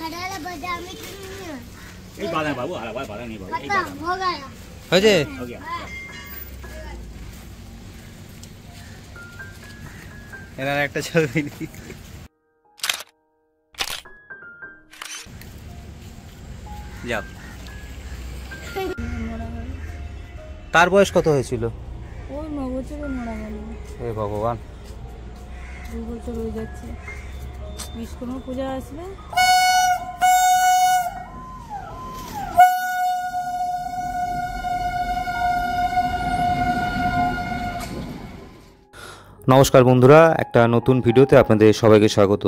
এনার একটা ছবি যাও। তার বয়স কত হয়েছিল? ওই 9 বছরে মারা গেল। হে ভগবান, 2 বছর হয়ে যাচ্ছে। বিশ্বকর্মা পূজা আসবে। নমস্কার বন্ধুরা, একটা নতুন ভিডিওতে আপনাদের সবাইকে স্বাগত।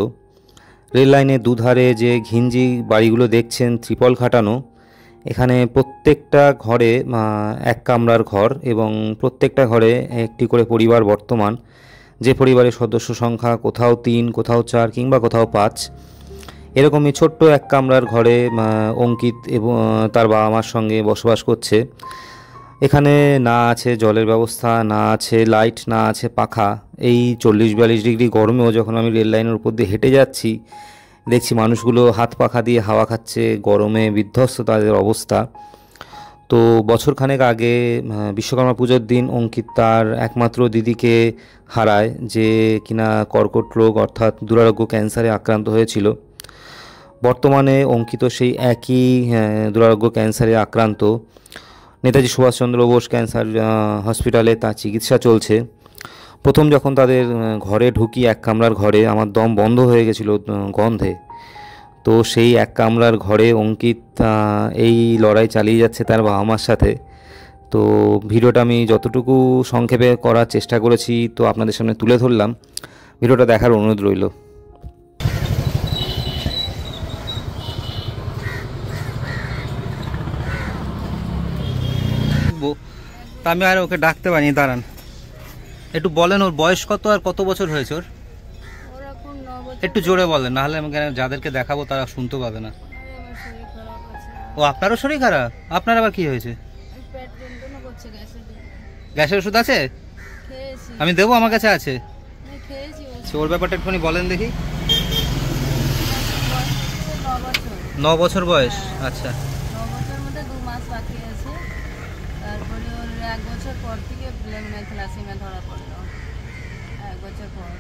রেল লাইনের দুধারে যে ঘিঞ্জি বাড়িগুলো দেখছেন ত্রিপল খাটানো, এখানে প্রত্যেকটা ঘরে এক কামরার ঘর এবং প্রত্যেকটা ঘরে একটি করে পরিবার বর্তমান। যে পরিবারের সদস্য সংখ্যা কোথাও 3, কোথাও 4 কিংবা কোথাও 5, এরকমই ছোট্ট এক কামরার ঘরে অঙ্কিত এবং তার বাবা মার সঙ্গে বসবাস করছে। এখানে না আছে জলের ব্যবস্থা, না আছে লাইট, না আছে পাখা। এই 40-42 ডিগ্রি গরমেও যখন আমি রেল লাইনের উপর দিয়ে হেঁটে যাচ্ছি, দেখছি মানুষগুলো হাত পাখা দিয়ে হাওয়া খাচ্ছে, গরমে বিধ্বস্ত তাদের অবস্থা। তো বছরখানেক আগে বিশ্বকর্মা পুজোর দিন অঙ্কিত তার একমাত্র দিদিকে হারায়, যে কিনা কর্কট রোগ অর্থাৎ দুরারোগ্য ক্যান্সারে আক্রান্ত হয়েছিল। বর্তমানে অঙ্কিত সেই একই দুরারোগ্য ক্যান্সারে আক্রান্ত। নেতাজি সুভাষচন্দ্র বোস ক্যান্সার হসপিটালে তার চিকিৎসা চলছে। প্রথম যখন তাদের ঘরে ঢুকি, এক কামরার ঘরে, আমার দম বন্ধ হয়ে গেছিল গন্ধে। তো সেই এক কামরার ঘরে অঙ্কিত এই লড়াই চালিয়ে যাচ্ছে তার বাবা মার সাথে। তো ভিডিওটা আমি যতটুকু সংক্ষেপে করার চেষ্টা করেছি তো আপনাদের সামনে তুলে ধরলাম। ভিডিওটা দেখার অনুরোধ রইল। তা আমি আর ওকে ডাকতে পারিনি, দাঁড়ান একটু বলেন ওর বয়স কত আর কত বছর হয়েছে ওর? একটু জোরে বলেন, নাহলে আমি যাদেরকে দেখাবো তারা শুনতে পাবে না। ও আপনারও শরীর খারাপ? আপনার আবার কি হয়েছে? গ্যাসের ওষুধ আছে? আমি দেবো, আমার কাছে আছে। ওর ব্যাপারটা একটুখানি বলেন দেখি। 9 বছর বয়স, আচ্ছা। 9 বছর মধ্যে 2 মাস বাকি আছে। তারপরে ওর 1 বছর পর থেকে থ্যালাসেমিয়া ধরা পড়লো। 1 বছর পর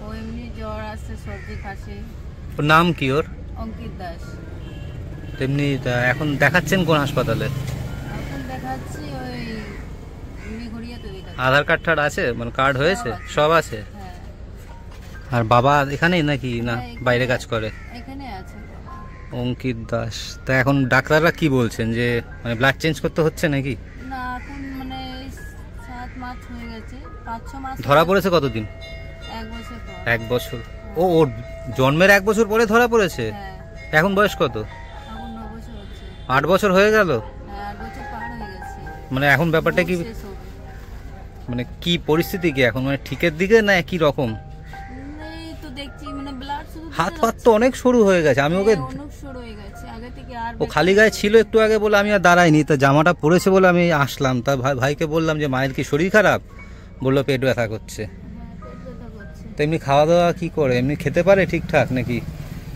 ও এমনি জ্বর আসছে, সর্দি কাশি। ওর নাম কি ওর? অঙ্কিত দাস। তেমনি এখন দেখাচ্ছেন কোন হাসপাতালে? এখন দেখাচ্ছি ওই মেঘরিয়াতে দেখাচ্ছি। আধার কার্ড টার্ড আছে, মানে কার্ড হয়েছে? সব আছে। হ্যাঁ। আর বাবা এখানেই নাকি না বাইরে কাজ করে? এখানে আছে অঙ্কিত দাস। তা এখন ডাক্তাররা কি বলছেন, যে মানে ব্লাড চেঞ্জ করতে হচ্ছে নাকি? না, এখন মানে 7 মাস হয়ে গেছে, 5-6 মাস। ধরা পড়েছে কতদিন? 1 বছর পর। 1 বছর? ও ওর জন্মের 1 বছর পরে ধরা পড়েছে? হ্যাঁ। এখন বয়স কত? এখন 9 বছর হচ্ছে। 8 বছর হয়ে গেল? হ্যাঁ, 8 বছর পার হয়ে গেছে। মানে এখন ব্যাপারটা কি, মানে কি পরিস্থিতি কি এখন, মানে ঠিকের দিকে না কি রকম? এই তো দেখছি মানে ব্লাড শুধু হাত পাত তো অনেক সরু হয়ে গেছে। আমি ওকে, অনেক সরু হয়ে গেছে আগে থেকে। আর ও খালি গায়ে ছিল একটু আগে বলে আমি আর দাঁড়াইনি, তা জামাটা পরেছে বলে আমি আসলাম। তা ভাইকে বললাম যে মায়ের কি শরীর খারাপ? বললো পেট ব্যথা করছে। পেট ব্যথা করছে। তো এমনি খাওয়া দাওয়া কি করে, এমনি খেতে পারে ঠিকঠাক নাকি?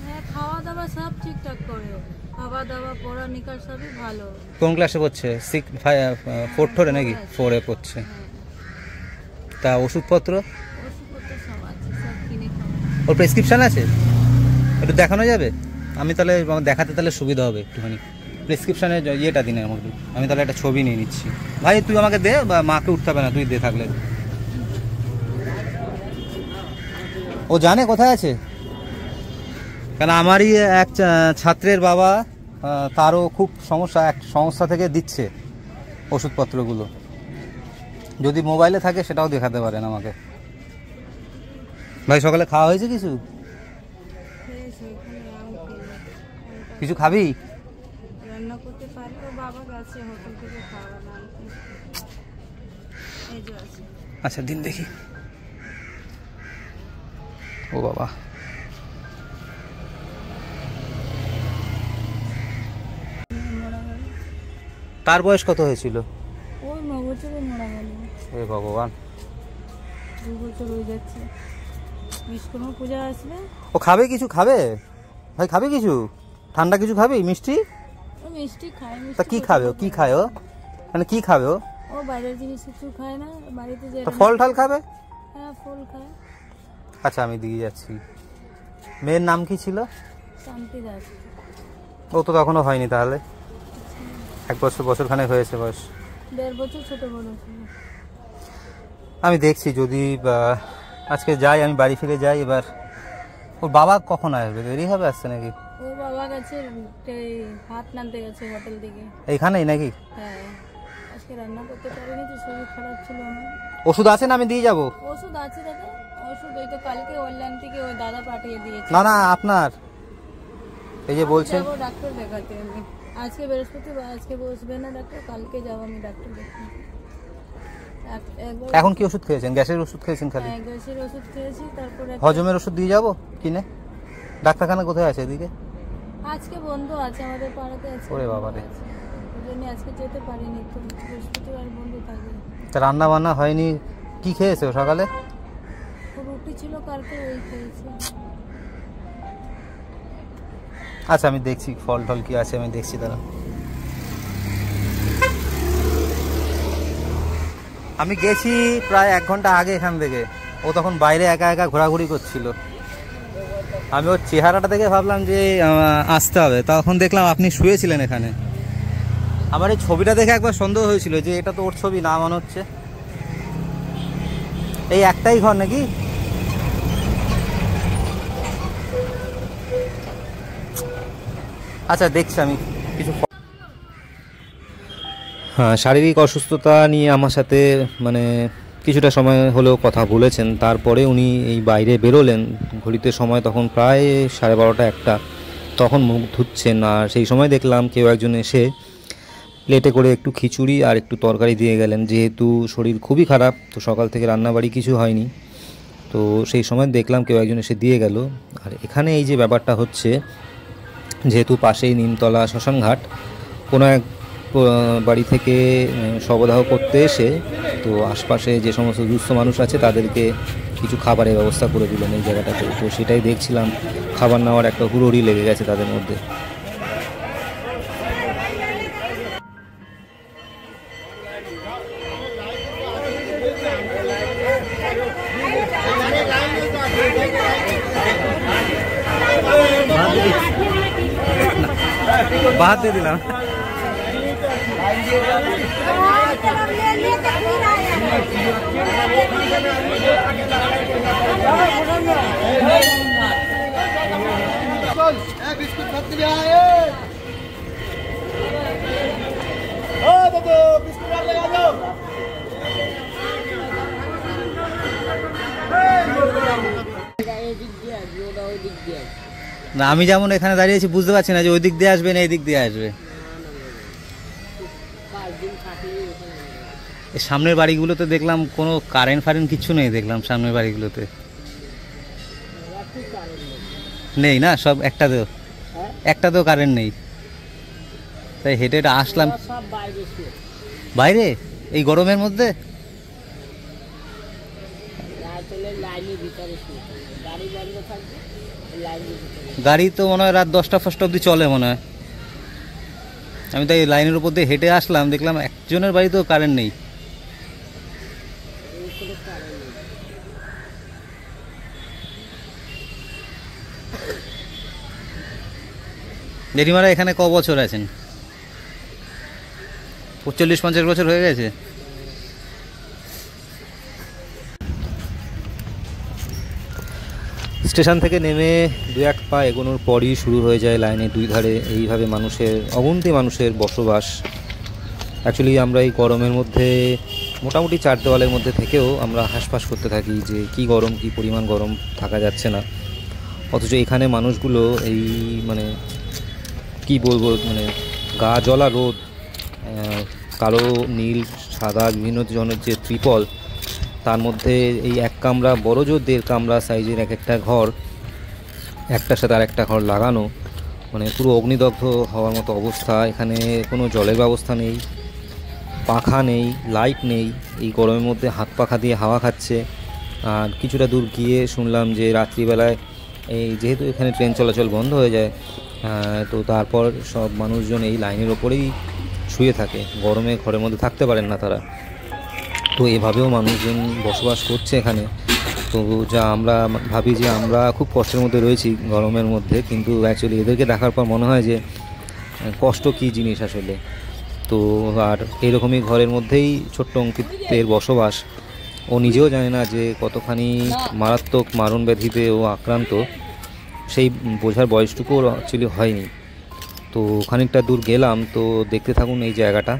হ্যাঁ, খাওয়া দাওয়া সব ঠিকঠাক করে। খাওয়া দাওয়া, পড়ালেখা সবই ভালো। কোন ক্লাসে পড়ছে? 4 নাকি 4-এ পড়ছে? তা ওষুধপত্র? ওষুধপত্র সব আছে, সব কিনে খাওয়া। ওর প্রেসক্রিপশন আছে? একটু দেখানো যাবে? আমি তাহলে দেখাতে তাহলে সুবিধা হবে একটুখানি। প্রেসক্রিপশানের ইয়েটা দিন আমাকে, আমি তাহলে একটা ছবি নিয়ে নিচ্ছি। ভাই তুই আমাকে দে, বা মাকে উঠতে হবে না, তুই দে থাকলে। ও জানে কোথায় আছে? কেন আমারই এক ছাত্রের বাবা, তারও খুব সমস্যা, এক সংস্থা থেকে দিচ্ছে ওষুধপত্রগুলো। যদি মোবাইলে থাকে সেটাও দেখাতে পারেন আমাকে। ভাই সকালে খাওয়া হয়েছে কিছু? কিছু খাবি? রান্না করতে পারবো, বাবা গেছে হোটেল থেকে খাওয়া আনতে। এই যে আছে। আচ্ছা দিন দেখি। ও বাবা, তার বয়স কত হয়েছিল? ও 9 বছরে মারা গেল। হে ভগবান, 2 বছর হয়ে যাচ্ছে। বিশ্বকর্মা পূজা আসবে। ও খাবে কিছু? খাবে ভাই, খাবে কিছু? ঠান্ডা কিছু খাবে মিষ্টি? ও মিষ্টি খায়। তা কি খাবে ও? কি খায় ও? মানে কি খাবে ও? ও বাইরের জিনিস কিছু খায় না, বাড়িতে যে ফল ঠাল খাবে? হ্যাঁ ফল খায়। আচ্ছা আমি দিয়ে যাচ্ছি। মেয়ের নাম কি ছিল? শান্তি দাস। ও তো তখনও হয়নি তাহলে, 1 বছরখানেক হয়েছে বয়স। 1.5 বছর ছোট বড় ছিল। আমি দেখছি যদি আজকে যাই, আমি বাড়ি ফিরে যাই। এবার ওর বাবা কখন আসবে? দেরি হবে আসছে নাকি? ও বাবা গেছে ভাত নামতে গেছে হোটেল থেকে। এইখানেই নাকি? হ্যাঁ আজকে রান্না করতে পারিনি তো, শরীর খারাপ ছিল আমার। ওষুধ আছে না? আমি দিয়ে যাবো। ওষুধ আছে দাদা, ওষুধ ওই তো কালকে অনলাইন থেকে ওই দাদা পাঠিয়ে দিয়েছে। না না আপনার এই যে বলছেন যাবো ডাক্তার দেখাতে আমি। আজকে বৃহস্পতিবার, আজকে বসবে না ডাক্তার, কালকে যাবো আমি ডাক্তার দেখাতে। এখন কি ওষুধ খেয়েছেন? গ্যাসের ওষুধ খেয়েছেন খালি? হ্যাঁ গ্যাসের ওষুধ খেয়েছি, তারপরে হজমের ওষুধ দিয়ে যাবো কিনে। ডাক্তারখানা কোথায় আছে এদিকে? আজকে বন্ধ আছে, আমাদের পাড়াতে আছে। ওরে বাবা রে, ওই জন্য আজকে যেতে পারিনি, তো বৃহস্পতিবার বন্ধ থাকবে। তা রান্না বান্না হয়নি? কি খেয়েছো সকালে? রুটি ছিল কালকে, ওই খেয়েছি। আচ্ছা আমি দেখছি ফল টল কি আছে, আমি দেখছি দাঁড়া। আমি গেছি প্রায় 1 ঘন্টা আগে এখান থেকে। ও তখন বাইরে একা একা ঘোরাঘুরি করছিল। আমি ওর চেহারাটা দেখে ভাবলাম যে আসতে হবে, তখন দেখলাম আপনি শুয়েছিলেন এখানে। আমার এই ছবিটা দেখে একবার সন্দেহ হয়েছিল যে এটা তো ওর ছবি না মনে হচ্ছে। এই একটাই ঘর নাকি? আচ্ছা দেখছি আমি কিছু। হ্যাঁ, শারীরিক অসুস্থতা নিয়ে আমার সাথে মানে কিছুটা সময় হলেও কথা বলেছেন। তারপরে উনি এই বাইরে বেরোলেন, ঘড়িতে সময় তখন প্রায় 12:30 1টা। তখন মুখ ধুচ্ছেন, আর সেই সময় দেখলাম কেউ একজন এসে প্লেটে করে একটু খিচুড়ি আর একটু তরকারি দিয়ে গেলেন। যেহেতু শরীর খুবই খারাপ, তো সকাল থেকে রান্নাবাড়ি কিছু হয়নি, তো সেই সময় দেখলাম কেউ একজন এসে দিয়ে গেল। আর এখানে এই যে ব্যাপারটা হচ্ছে, যেহেতু পাশেই নিমতলা শ্মশানঘাট, কোনো এক বাড়ি থেকে শবদাহ করতে এসে তো আশপাশে যে সমস্ত দুস্থ মানুষ আছে তাদেরকে কিছু খাবারের ব্যবস্থা করে দিলেন এই জায়গাটাতে। তো সেটাই দেখছিলাম, খাবার নেওয়ার একটা হুড়োড়ি লেগে গেছে তাদের মধ্যে। বাদ দিয়ে দিলাম। না আমি যেমন এখানে দাঁড়িয়েছি বুঝতে পারছি না যে ওই দিক দিয়ে আসবে না এই দিক দিয়ে আসবে। সামনের বাড়িগুলোতে দেখলাম কোনো কারেন্ট ফারেন্ট কিছু নেই, দেখলাম সামনের বাড়িগুলোতে নেই না, সব একটাতেও কারেন্ট নেই। তাই হেঁটে হেঁটে আসলাম বাইরে এই গরমের মধ্যে। গাড়ি তো মনে হয় রাত 10টা 1টা অবধি চলে মনে হয়। আমি তাই লাইনের উপর দিয়ে হেঁটে আসলাম, দেখলাম একজনের বাড়িতেও কারেন্ট নেই। জেঠিমারা এখানে ক বছর আছেন? 40-50 বছর হয়ে গেছে। স্টেশন থেকে নেমে 2-1 পা এগোনোর পরই শুরু হয়ে যায় লাইনের 2 ধারে এইভাবে মানুষের অগুন্তি মানুষের বসবাস। অ্যাকচুয়ালি আমরা এই গরমের মধ্যে মোটামুটি 4 দেওয়ালের মধ্যে থেকেও আমরা হাঁসফাঁস করতে থাকি যে কি গরম, কি পরিমাণ গরম, থাকা যাচ্ছে না। অথচ এখানে মানুষগুলো এই মানে কি বলবো, মানে গা জ্বলা রোদ, কালো নীল সাদা বিভিন্ন ধরনের যে ত্রিপল, তার মধ্যে এই 1 কামরা বড় জোর 1.5 কামরা সাইজের একটা ঘর, একটার সাথে আর একটা ঘর লাগানো, মানে পুরো অগ্নিদগ্ধ হওয়ার মতো অবস্থা। এখানে কোনো জলের ব্যবস্থা নেই, পাখা নেই, লাইট নেই। এই গরমের মধ্যে হাত পাখা দিয়ে হাওয়া খাচ্ছে। আর কিছুটা দূর গিয়ে শুনলাম যে রাত্রিবেলায় এই যেহেতু এখানে ট্রেন চলাচল বন্ধ হয়ে যায়, তো তারপর সব মানুষজন এই লাইনের ওপরেই শুয়ে থাকে, গরমে ঘরের মধ্যে থাকতে পারেন না তারা। তো এভাবেও মানুষজন বসবাস করছে এখানে। তো যা আমরা ভাবি যে আমরা খুব কষ্টের মধ্যে রয়েছি গরমের মধ্যে, কিন্তু অ্যাকচুয়ালি এদেরকে দেখার পর মনে হয় যে কষ্ট কী জিনিস আসলে। তো আর এরকমই ঘরের মধ্যেই ছোট্ট অঙ্কিতের বসবাস। ও নিজেও জানে না যে কতখানি মারাত্মক মারণ ব্যাধিতে ও আক্রান্ত, সেই বোঝার বয়সটুকু ওর অ্যাকচুয়ালি হয়নি। তো খানিকটা দূর গেলাম, তো দেখতে থাকুন এই জায়গাটা।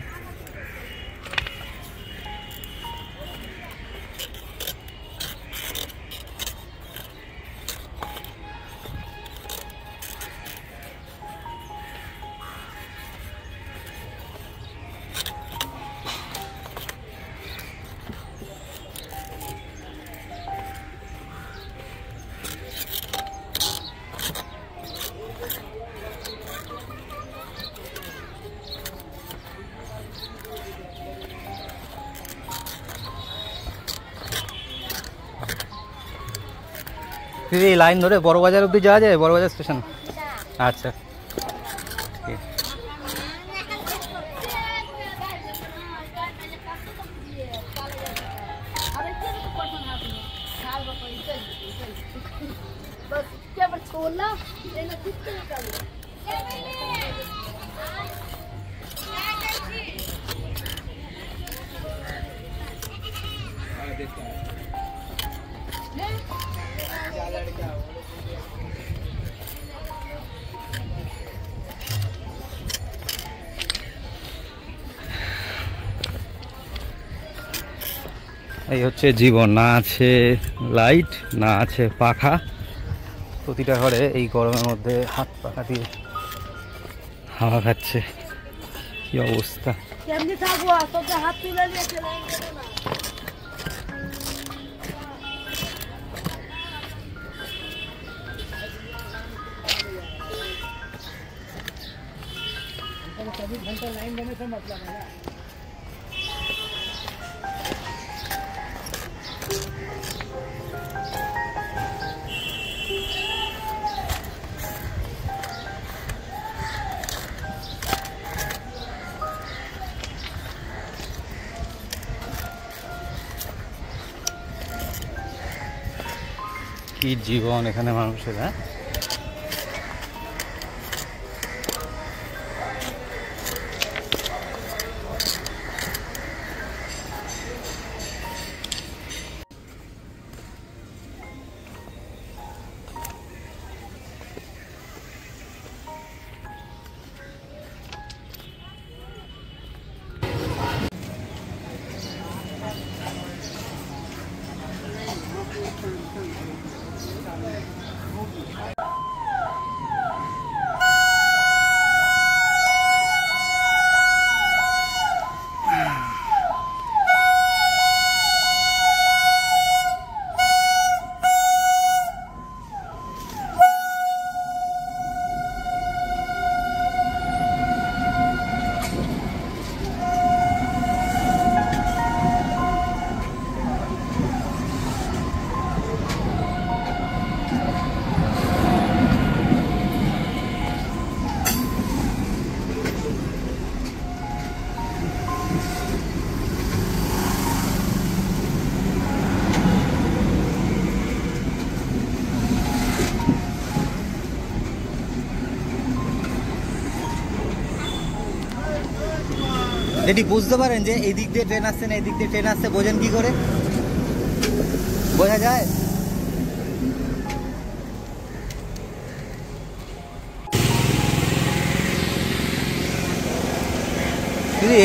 এই লাইন ধরে বড়বাজার অবধি যাওয়া যায়, বড়বাজার স্টেশন? আচ্ছা, এই হচ্ছে জীবন। না আছে লাইট, না আছে পাখা। প্রতিটা ঘরে এই গরমের মধ্যে হাত পাখা দিয়ে হাওয়া খাচ্ছে। কি অবস্থা! কি জীবন এখানে মানুষের! হ্যাঁ, এটি বুঝতে পারেন যে এই দিক দিয়ে ট্রেন আসছে না এই দিক দিয়ে ট্রেন আসছে, বোঝেন কি করে? বোঝা যায়?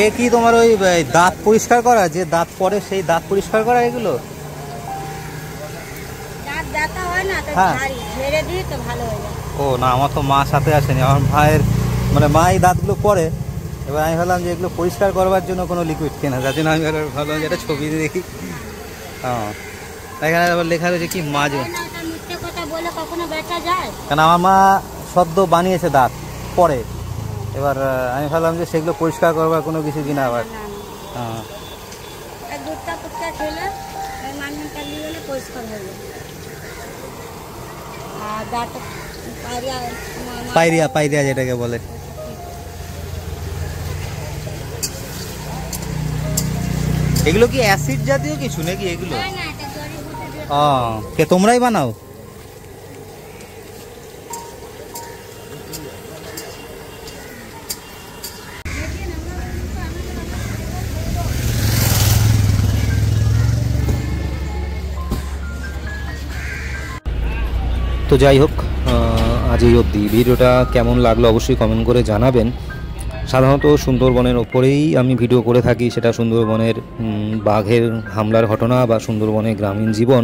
এ কি তোমার ওই দাঁত পরিষ্কার করা, যে দাঁত পরে সেই দাঁত পরিষ্কার করা এগুলো? হ্যাঁ। ও না, আমার তো মা সাথে আসেনি, আমার ভাইয়ের মানে মা এই দাঁতগুলো পরে। এবার আমি ভাবলাম যে এগুলো পরিষ্কার করবার জন্য কোনো লিকুইড কেনা, যার জন্য আমি ভাবলাম যে একটা ছবি দেখি। হ্যাঁ, এখানে আবার লেখা রয়েছে কি মাছ, কারণ আমার মা সদ্য বানিয়েছে দাঁত পরে। এবার আমি ভাবলাম যে সেগুলো পরিষ্কার করবার কোনো কিছু কিনা আবার। হ্যাঁ, পাইরিয়া, পাইরিয়া যেটাকে বলে। এগুলো কি অ্যাসিড জাতীয় কিছু নাকি এগুলো? ও, কে তোমরাই বানাও? তো যাই হোক, আজ এই অবধি। ভিডিওটা কেমন লাগলো অবশ্যই কমেন্ট করে জানাবেন। সাধারণত সুন্দরবনের ওপরেই আমি ভিডিও করে থাকি, সেটা সুন্দরবনের বাঘের হামলার ঘটনা বা সুন্দরবনের গ্রামীণ জীবন,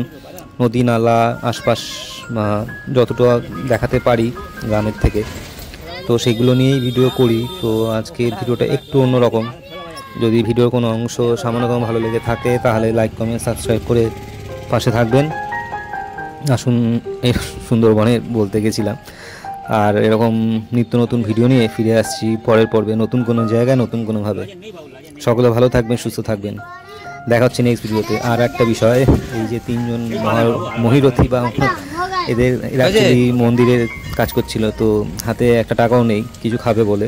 নদী নালা আশপাশ যতটা দেখাতে পারি গ্রামের থেকে, তো সেগুলো নিয়েই ভিডিও করি। তো আজকের ভিডিওটা একটু অন্যরকম। যদি ভিডিওর কোনো অংশ সামান্যতম ভালো লেগে থাকে তাহলে লাইক কমেন্ট সাবস্ক্রাইব করে পাশে থাকবেন। আসুন, এই সুন্দরবনে বলতে গেছিলাম। আর এরকম নিত্য নতুন ভিডিও নিয়ে ফিরে আসছি পরের পর্বে, নতুন কোনো জায়গায় নতুন কোনোভাবে। সকলে ভালো থাকবেন, সুস্থ থাকবেন। দেখা হচ্ছে নেক্সট ভিডিওতে। আর একটা বিষয়, এই যে তিনজন মহিরথী বা এরা অ্যাকচুয়ালি মন্দিরের কাজ করছিল, তো হাতে একটা টাকাও নেই, কিছু খাবে বলে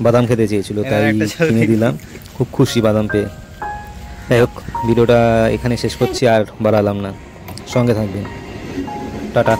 বাদাম খেতে চেয়েছিল, তাই কিনে দিলাম। খুব খুশি বাদাম পেয়ে। যাই হোক, ভিডিওটা এখানে শেষ করছি, আর বাড়ালাম না। সঙ্গে থাকবেন। টাটা।